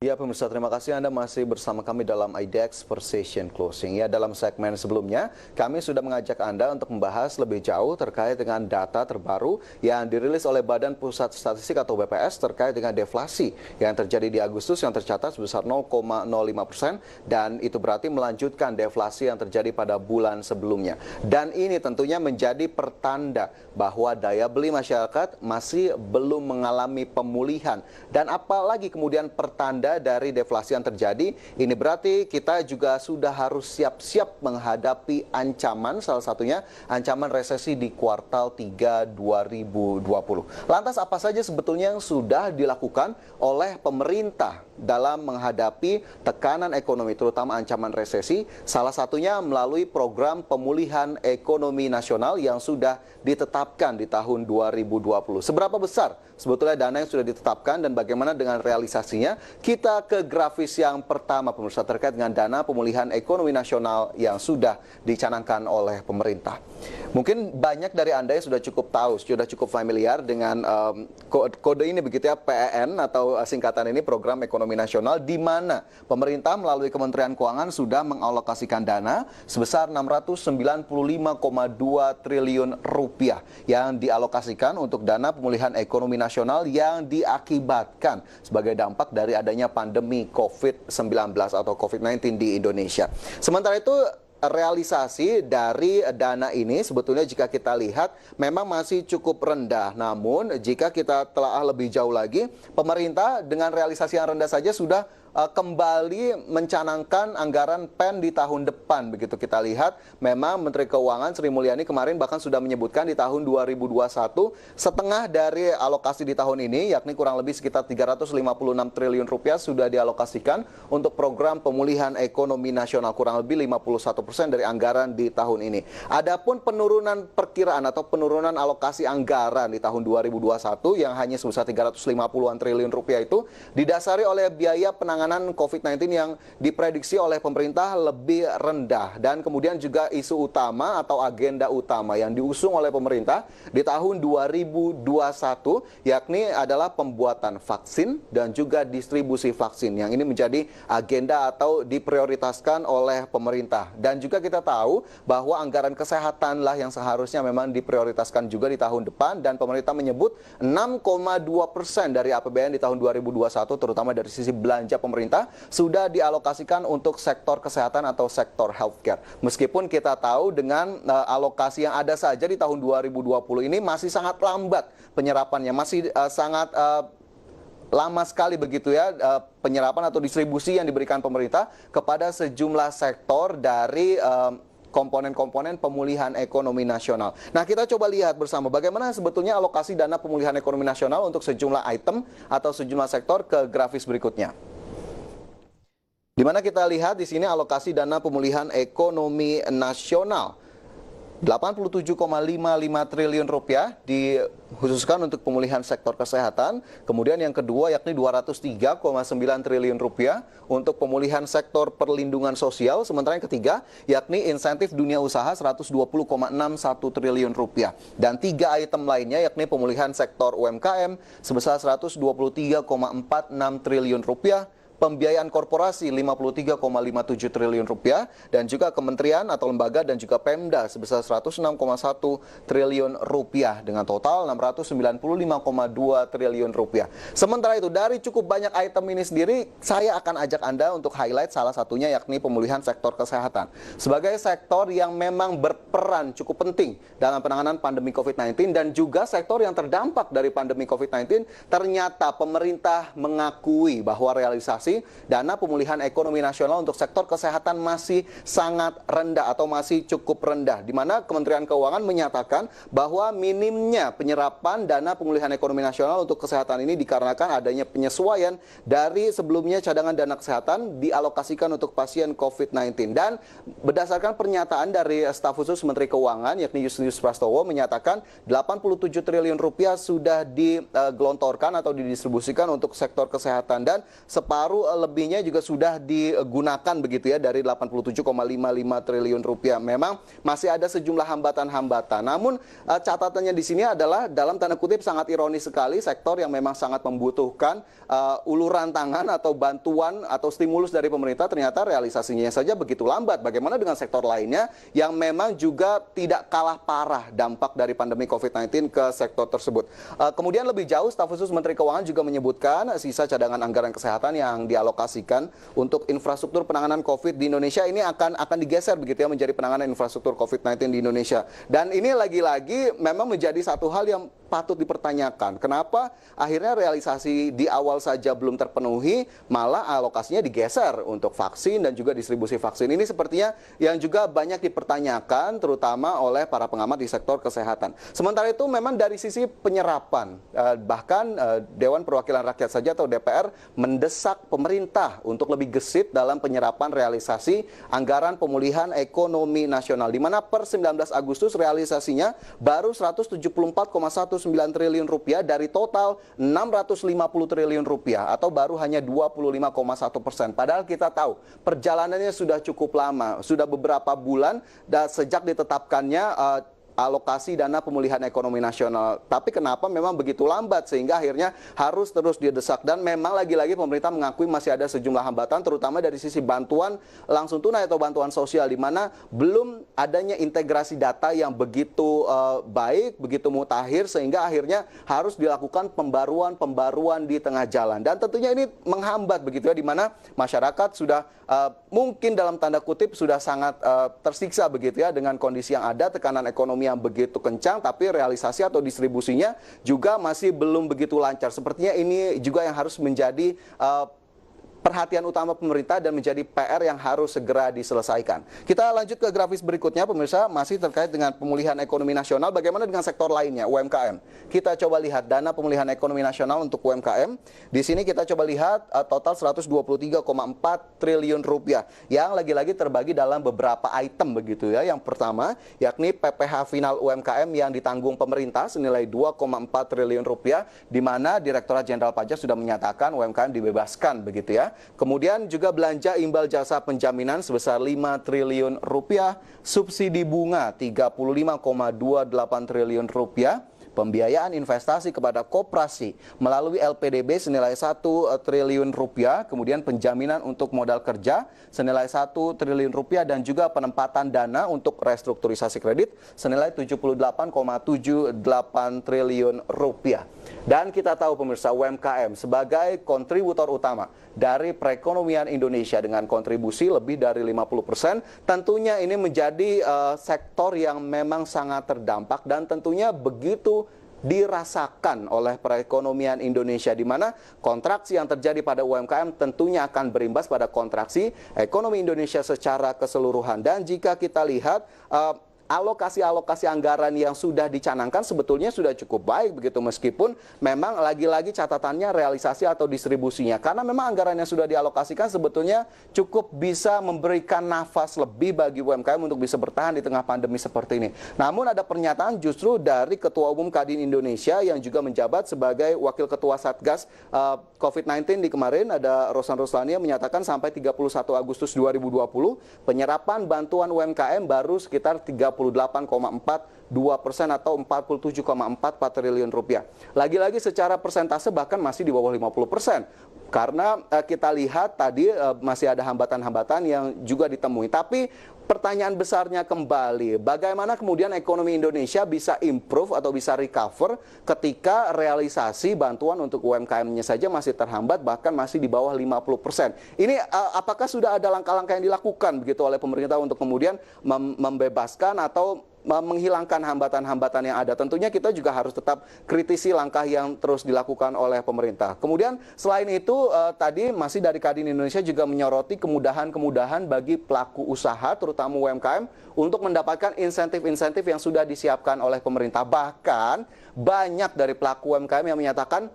Ya pemirsa, terima kasih Anda masih bersama kami dalam IDEX Precision Closing. Ya, dalam segmen sebelumnya, kami sudah mengajak Anda untuk membahas lebih jauh terkait dengan data terbaru yang dirilis oleh Badan Pusat Statistik atau BPS terkait dengan deflasi yang terjadi di Agustus yang tercatat sebesar 0,05% dan itu berarti melanjutkan deflasi yang terjadi pada bulan sebelumnya. Dan ini tentunya menjadi pertanda bahwa daya beli masyarakat masih belum mengalami pemulihan. Dan apalagi kemudian pertanda dari deflasi yang terjadi, ini berarti kita juga sudah harus siap-siap menghadapi ancaman, salah satunya ancaman resesi di kuartal 3 2020. Lantas apa saja sebetulnya yang sudah dilakukan oleh pemerintah dalam menghadapi tekanan ekonomi, terutama ancaman resesi? Salah satunya melalui program pemulihan ekonomi nasional yang sudah ditetapkan di tahun 2020. Seberapa besar sebetulnya dana yang sudah ditetapkan dan bagaimana dengan realisasinya? Kita ke grafis yang pertama pemirsa terkait dengan dana pemulihan ekonomi nasional yang sudah dicanangkan oleh pemerintah. Mungkin banyak dari Anda yang sudah cukup tahu, sudah cukup familiar dengan kode ini begitu ya, PEN atau singkatan ini, Program Ekonomi Nasional, di mana pemerintah melalui Kementerian Keuangan sudah mengalokasikan dana sebesar 695,2 triliun rupiah yang dialokasikan untuk dana pemulihan ekonomi nasional yang diakibatkan sebagai dampak dari adanya pandemi COVID-19 atau COVID-19 di Indonesia. Sementara itu, realisasi dari dana ini sebetulnya jika kita lihat memang masih cukup rendah. Namun jika kita telah lebih jauh lagi, pemerintah dengan realisasi yang rendah saja sudah kembali mencanangkan anggaran PEN di tahun depan. Begitu kita lihat, memang Menteri Keuangan Sri Mulyani kemarin bahkan sudah menyebutkan di tahun 2021 setengah dari alokasi di tahun ini, yakni kurang lebih sekitar 356 triliun rupiah sudah dialokasikan untuk program pemulihan ekonomi nasional, kurang lebih 51% dari anggaran di tahun ini. Adapun penurunan perkiraan atau penurunan alokasi anggaran di tahun 2021 yang hanya sebesar 350-an triliun rupiah itu didasari oleh biaya penanganan COVID-19 yang diprediksi oleh pemerintah lebih rendah. Dan kemudian juga isu utama atau agenda utama yang diusung oleh pemerintah di tahun 2021 yakni adalah pembuatan vaksin dan juga distribusi vaksin, yang ini menjadi agenda atau diprioritaskan oleh pemerintah. Dan juga kita tahu bahwa anggaran kesehatan lah yang seharusnya memang diprioritaskan juga di tahun depan, dan pemerintah menyebut 6,2% dari APBN di tahun 2021 terutama dari sisi belanja pemerintah sudah dialokasikan untuk sektor kesehatan atau sektor healthcare. Meskipun kita tahu dengan alokasi yang ada saja di tahun 2020 ini masih sangat lambat penyerapannya, masih sangat lama sekali begitu ya penyerapan atau distribusi yang diberikan pemerintah kepada sejumlah sektor dari komponen-komponen pemulihan ekonomi nasional. Nah, kita coba lihat bersama bagaimana sebetulnya alokasi dana pemulihan ekonomi nasional untuk sejumlah item atau sejumlah sektor ke grafis berikutnya. Di mana kita lihat di sini alokasi dana pemulihan ekonomi nasional 87,55 triliun rupiah dikhususkan untuk pemulihan sektor kesehatan. Kemudian yang kedua yakni 203,9 triliun rupiah untuk pemulihan sektor perlindungan sosial. Sementara yang ketiga yakni insentif dunia usaha 120,61 triliun rupiah. Dan tiga item lainnya yakni pemulihan sektor UMKM sebesar 123,46 triliun rupiah, pembiayaan korporasi 53,57 triliun rupiah, dan juga kementerian atau lembaga dan juga Pemda sebesar 106,1 triliun rupiah dengan total 695,2 triliun rupiah. Sementara itu dari cukup banyak item ini sendiri, saya akan ajak Anda untuk highlight salah satunya yakni pemulihan sektor kesehatan. Sebagai sektor yang memang berperan cukup penting dalam penanganan pandemi COVID-19 dan juga sektor yang terdampak dari pandemi COVID-19, ternyata pemerintah mengakui bahwa realisasi dana pemulihan ekonomi nasional untuk sektor kesehatan masih sangat rendah atau masih cukup rendah, di mana Kementerian Keuangan menyatakan bahwa minimnya penyerapan dana pemulihan ekonomi nasional untuk kesehatan ini dikarenakan adanya penyesuaian dari sebelumnya cadangan dana kesehatan dialokasikan untuk pasien COVID-19. Dan berdasarkan pernyataan dari staf khusus Menteri Keuangan yakni Justinus Prastowo menyatakan 87 triliun rupiah sudah digelontorkan atau didistribusikan untuk sektor kesehatan, dan separuh baru lebihnya juga sudah digunakan begitu ya dari 87,55 triliun rupiah. Memang masih ada sejumlah hambatan-hambatan. Namun catatannya di sini adalah dalam tanda kutip sangat ironis sekali, sektor yang memang sangat membutuhkan uluran tangan atau bantuan atau stimulus dari pemerintah ternyata realisasinya saja begitu lambat. Bagaimana dengan sektor lainnya yang memang juga tidak kalah parah dampak dari pandemi COVID-19 ke sektor tersebut. Kemudian lebih jauh, staf khusus Menteri Keuangan juga menyebutkan sisa cadangan anggaran kesehatan yang dialokasikan untuk infrastruktur penanganan COVID di Indonesia ini akan digeser begitu ya menjadi penanganan infrastruktur COVID-19 di Indonesia. Dan ini lagi-lagi memang menjadi satu hal yang patut dipertanyakan. Kenapa akhirnya realisasi di awal saja belum terpenuhi, malah alokasinya digeser untuk vaksin dan juga distribusi vaksin. Ini sepertinya yang juga banyak dipertanyakan, terutama oleh para pengamat di sektor kesehatan. Sementara itu memang dari sisi penyerapan, bahkan Dewan Perwakilan Rakyat saja atau DPR mendesak pemerintah untuk lebih gesit dalam penyerapan realisasi anggaran pemulihan ekonomi nasional, di mana per 19 Agustus realisasinya baru 174,19 triliun rupiah dari total 650 triliun rupiah atau baru hanya 25,1%. Padahal kita tahu perjalanannya sudah cukup lama, sudah beberapa bulan dan sejak ditetapkannya alokasi dana pemulihan ekonomi nasional. Tapi kenapa memang begitu lambat sehingga akhirnya harus terus didesak. Dan memang lagi-lagi pemerintah mengakui masih ada sejumlah hambatan terutama dari sisi bantuan langsung tunai atau bantuan sosial, di mana belum adanya integrasi data yang begitu baik, begitu mutakhir sehingga akhirnya harus dilakukan pembaruan di tengah jalan. Dan tentunya ini menghambat begitu ya, di mana masyarakat sudah mungkin dalam tanda kutip sudah sangat tersiksa begitu ya dengan kondisi yang ada, tekanan ekonomi yang begitu kencang, tapi realisasi atau distribusinya juga masih belum begitu lancar. Sepertinya ini juga yang harus menjadi perhatian utama pemerintah dan menjadi PR yang harus segera diselesaikan. Kita lanjut ke grafis berikutnya, pemirsa, masih terkait dengan pemulihan ekonomi nasional. Bagaimana dengan sektor lainnya, UMKM? Kita coba lihat dana pemulihan ekonomi nasional untuk UMKM. Di sini kita coba lihat total 123,4 triliun rupiah yang lagi-lagi terbagi dalam beberapa item begitu ya. Yang pertama yakni PPh final UMKM yang ditanggung pemerintah senilai 2,4 triliun rupiah, di mana Direktorat Jenderal Pajak sudah menyatakan UMKM dibebaskan begitu ya. Kemudian juga belanja imbal jasa penjaminan sebesar 5 triliun rupiah, subsidi bunga 35,28 triliun rupiah, pembiayaan investasi kepada koperasi melalui LPDB senilai 1 triliun rupiah, kemudian penjaminan untuk modal kerja senilai 1 triliun rupiah dan juga penempatan dana untuk restrukturisasi kredit senilai 78,78 triliun rupiah. Dan kita tahu pemirsa, UMKM sebagai kontributor utama dari perekonomian Indonesia dengan kontribusi lebih dari 50%, tentunya ini menjadi sektor yang memang sangat terdampak dan tentunya begitu dirasakan oleh perekonomian Indonesia, di mana kontraksi yang terjadi pada UMKM tentunya akan berimbas pada kontraksi ekonomi Indonesia secara keseluruhan. Dan jika kita lihat alokasi-alokasi anggaran yang sudah dicanangkan sebetulnya sudah cukup baik begitu, meskipun memang lagi-lagi catatannya realisasi atau distribusinya, karena memang anggaran yang sudah dialokasikan sebetulnya cukup bisa memberikan nafas lebih bagi UMKM untuk bisa bertahan di tengah pandemi seperti ini. Namun ada pernyataan justru dari Ketua Umum Kadin Indonesia yang juga menjabat sebagai Wakil Ketua Satgas COVID-19 di kemarin, ada Rosan Roslani, yang menyatakan sampai 31 Agustus 2020 penyerapan bantuan UMKM baru sekitar 38,42% atau 47,44 triliun rupiah. Lagi-lagi secara persentase bahkan masih di bawah 50%. Karena kita lihat tadi masih ada hambatan-hambatan yang juga ditemui. Tapi pertanyaan besarnya kembali, bagaimana kemudian ekonomi Indonesia bisa improve atau bisa recover ketika realisasi bantuan untuk UMKM-nya saja masih terhambat, bahkan masih di bawah 50%. Ini apakah sudah ada langkah-langkah yang dilakukan begitu oleh pemerintah untuk kemudian membebaskan atau menghilangkan hambatan-hambatan yang ada? Tentunya kita juga harus tetap kritisi langkah yang terus dilakukan oleh pemerintah. Kemudian selain itu tadi masih dari Kadin Indonesia juga menyoroti kemudahan-kemudahan bagi pelaku usaha terutama UMKM untuk mendapatkan insentif-insentif yang sudah disiapkan oleh pemerintah. Bahkan banyak dari pelaku UMKM yang menyatakan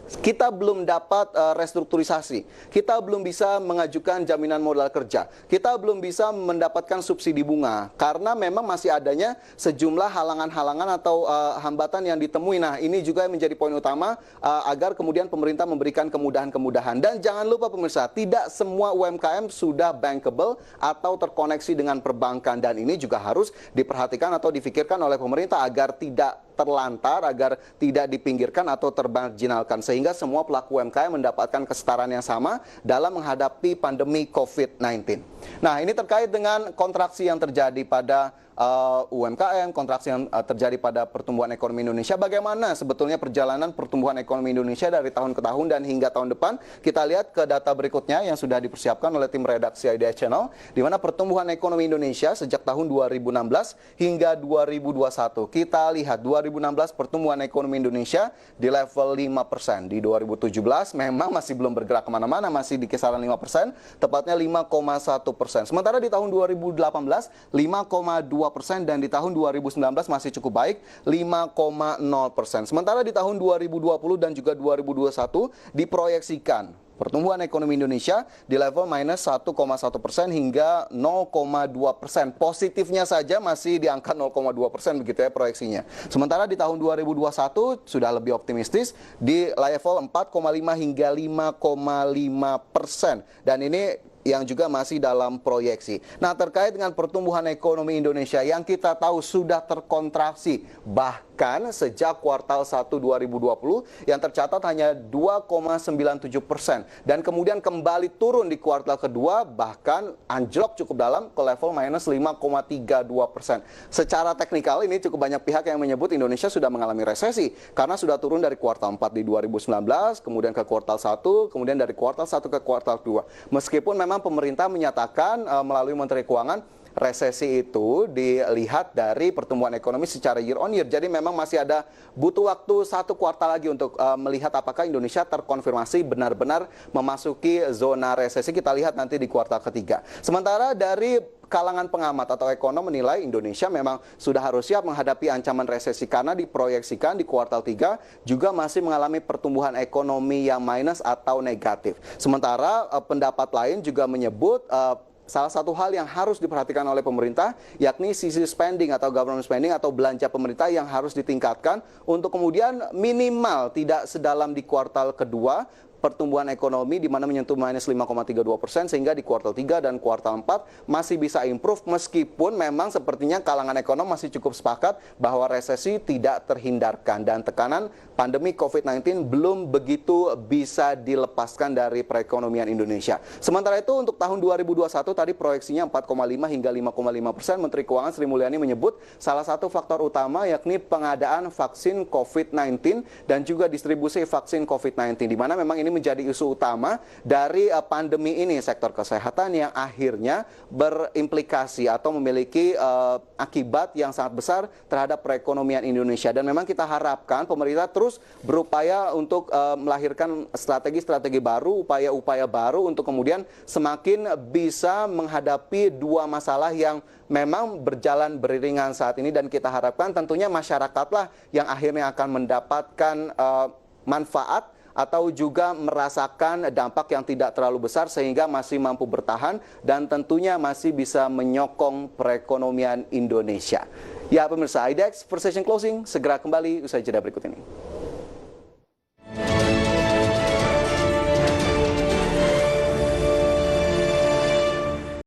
Kita belum dapat restrukturisasi, kita belum bisa mengajukan jaminan modal kerja, kita belum bisa mendapatkan subsidi bunga karena memang masih adanya sejumlah halangan-halangan atau hambatan yang ditemui. Nah, ini juga menjadi poin utama agar kemudian pemerintah memberikan kemudahan-kemudahan. Dan jangan lupa pemirsa, tidak semua UMKM sudah bankable atau terkoneksi dengan perbankan, dan ini juga harus diperhatikan atau difikirkan oleh pemerintah agar tidak terlantar, agar tidak dipinggirkan atau termarginalkan, sehingga semua pelaku UMKM mendapatkan kesetaraan yang sama dalam menghadapi pandemi COVID-19. Nah, ini terkait dengan kontraksi yang terjadi pada UMKM, kontraksi yang terjadi pada pertumbuhan ekonomi Indonesia. Bagaimana sebetulnya perjalanan pertumbuhan ekonomi Indonesia dari tahun ke tahun dan hingga tahun depan? Kita lihat ke data berikutnya yang sudah dipersiapkan oleh tim redaksi IDX Channel, di mana pertumbuhan ekonomi Indonesia sejak tahun 2016 hingga 2021. Kita lihat 2016 pertumbuhan ekonomi Indonesia di level 5%. Di 2017 memang masih belum bergerak kemana-mana, masih di kisaran 5%, tepatnya 5,1%. Sementara di tahun 2018, 5,2%, dan di tahun 2019 masih cukup baik, 5,0%. Sementara di tahun 2020 dan juga 2021 diproyeksikan pertumbuhan ekonomi Indonesia di level minus 1,1% hingga 0,2%. Positifnya saja masih di angka 0,2% begitu ya proyeksinya. Sementara di tahun 2021 sudah lebih optimistis di level 4,5 hingga 5,5%. Dan ini yang juga masih dalam proyeksi. Nah, terkait dengan pertumbuhan ekonomi Indonesia yang kita tahu sudah terkontraksi bahkan sejak kuartal 1 2020 yang tercatat hanya 2,97% dan kemudian kembali turun di kuartal kedua, bahkan anjlok cukup dalam ke level minus 5,32%. Secara teknikal ini cukup banyak pihak yang menyebut Indonesia sudah mengalami resesi karena sudah turun dari kuartal 4 di 2019, kemudian ke kuartal 1, kemudian dari kuartal 1 ke kuartal 2. Meskipun memang pemerintah menyatakan melalui Menteri Keuangan resesi itu dilihat dari pertumbuhan ekonomi secara year on year. Jadi memang masih ada butuh waktu satu kuartal lagi untuk melihat apakah Indonesia terkonfirmasi benar-benar memasuki zona resesi. Kita lihat nanti di kuartal ketiga. Sementara dari kalangan pengamat atau ekonom menilai Indonesia memang sudah harus siap menghadapi ancaman resesi karena diproyeksikan di kuartal 3 juga masih mengalami pertumbuhan ekonomi yang minus atau negatif. Sementara pendapat lain juga menyebut salah satu hal yang harus diperhatikan oleh pemerintah yakni sisi spending atau government spending atau belanja pemerintah yang harus ditingkatkan untuk kemudian minimal tidak sedalam di kuartal kedua pertumbuhan ekonomi di mana menyentuh minus 5,32% sehingga di kuartal 3 dan kuartal 4 masih bisa improve meskipun memang sepertinya kalangan ekonom masih cukup sepakat bahwa resesi tidak terhindarkan dan tekanan pandemi COVID-19 belum begitu bisa dilepaskan dari perekonomian Indonesia. Sementara itu untuk tahun 2021 tadi proyeksinya 4,5 hingga 5,5%. Menteri Keuangan Sri Mulyani menyebut salah satu faktor utama yakni pengadaan vaksin COVID-19 dan juga distribusi vaksin COVID-19 di mana memang ini menjadi isu utama dari pandemi ini, sektor kesehatan yang akhirnya berimplikasi atau memiliki akibat yang sangat besar terhadap perekonomian Indonesia. Dan memang kita harapkan pemerintah terus berupaya untuk melahirkan strategi-strategi baru, upaya-upaya baru untuk kemudian semakin bisa menghadapi dua masalah yang memang berjalan beriringan saat ini, dan kita harapkan tentunya masyarakatlah yang akhirnya akan mendapatkan manfaat atau juga merasakan dampak yang tidak terlalu besar sehingga masih mampu bertahan dan tentunya masih bisa menyokong perekonomian Indonesia. Ya pemirsa, IDX Precision Closing segera kembali usai jeda berikut ini.